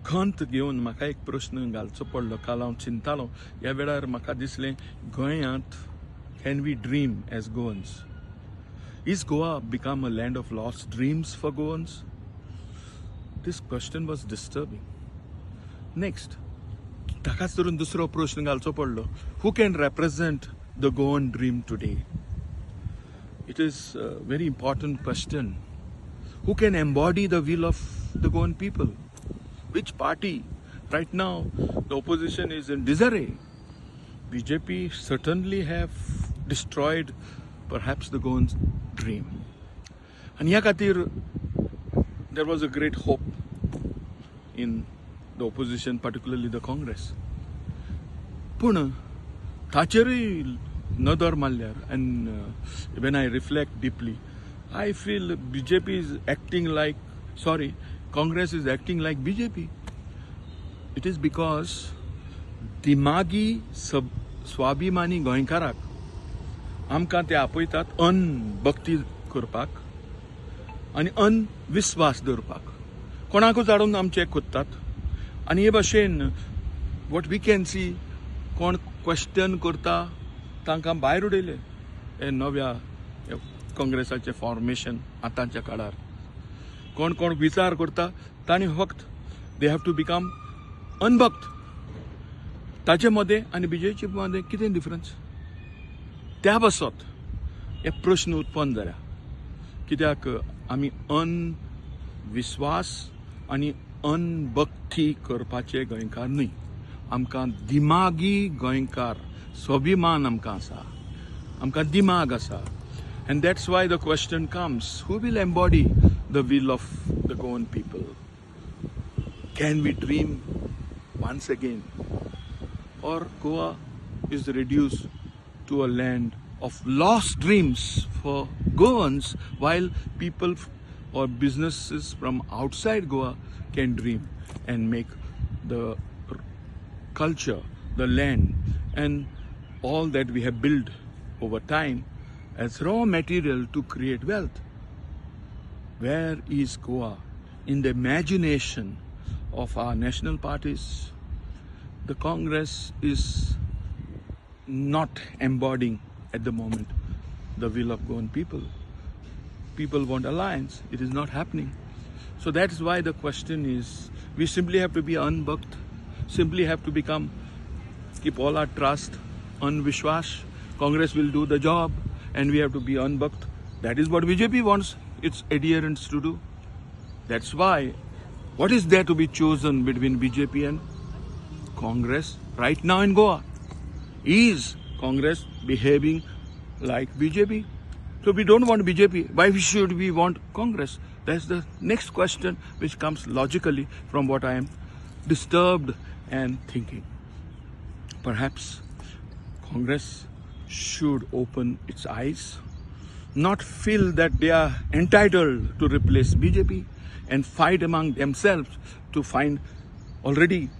खंत घेवन म्हाका एक प्रश्न घालचो पडलो. काल हांव चिंतालो. ह्या वेळार म्हाका दिसलें गोंयांत can we dream as Goans? Is Goa become a land of lost dreams for Goans? This question was disturbing. Next, ताकाच धरून दुसरो प्रश्न घालचो पडलो. Who can represent the Goan dream today? It is a very important question. Who can embody the will of the Goan people? Which party? Right now, the opposition is in disarray. BJP certainly have destroyed perhaps the Goan's dream. And ह्या खातीर there was a great hope in the opposition, particularly the Congress. पूण ताचेरूय नदर मारल्यार, and when I reflect deeply, I feel BJP is acting like, Congress is acting like BJP. It is because दिमागी स्वाभिमानी गोंयकाराक आमकां ते आपयतात भक्ती करपाक आनी विश्वास दवरपाक, कोणाकूच हाडून आमचे कोत्तात. आनी हे भाशेन वॉट वी कॅन सी, कोण क्वेश्चन करता तांकां भायर उडयले हे नव्या काँग्रेसाचें फॉर्मेशन आतांच्या काळार. कोण कोण विचार करता तांणी फक्त दे हॅव टू बिकम अनभक्त. ताचे मदें आनी बीजेपी मदें कितें डिफरन्स? त्या बसत हे प्रश्न उत्पन्न जाल्या. कित्याक आमी विश्वास आनी अनभक्ती करपाचे गोंयकार न्हय. आमकां दिमागी गोंयकार स्वाभिमान आमकां आसा, आमकां दिमाग आसा. And that's why the question comes, who will embody the will of the Goan people? Can we dream once again? Or Goa is reduced to a land of lost dreams for Goans, while people or businesses from outside Goa can dream and make the culture, the land, and all that we have built over time as raw material to create wealth. Where is Goa in the imagination of our national parties? The Congress is not embodying at the moment the will of Goan people. People want alliance. It is not happening. So that is why the question is, we simply have to be unbhakt, simply have to keep all our trust, unvishwas. Congress will do the job and we have to be unbhakt. That is what BJP wants its adherents to do. That's why, what is there to be chosen between BJP and Congress right now in Goa? Is Congress behaving like BJP? So we don't want BJP. Why should we want Congress? That's the next question which comes logically from what I am disturbed and thinking. Perhaps Congress should open its eyes, not feel that they are entitled to replace BJP and fight among themselves to find already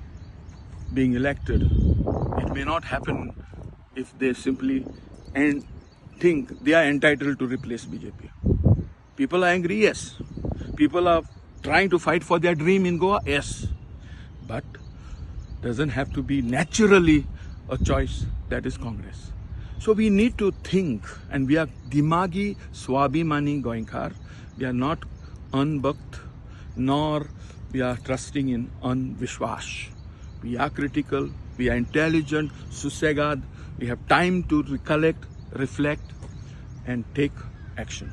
being elected. It may not happen if they simply think they are entitled to replace BJP. People are angry, yes. People are trying to fight for their dream in Goa, yes. But doesn't have to be naturally a choice that is Congress. So we need to think, and we are dimagi swabhimani goinkar. We are not unbhakt, nor we are trusting in unvishwas. We are critical, we are intelligent, susegad. We have time to recollect, reflect, and take action.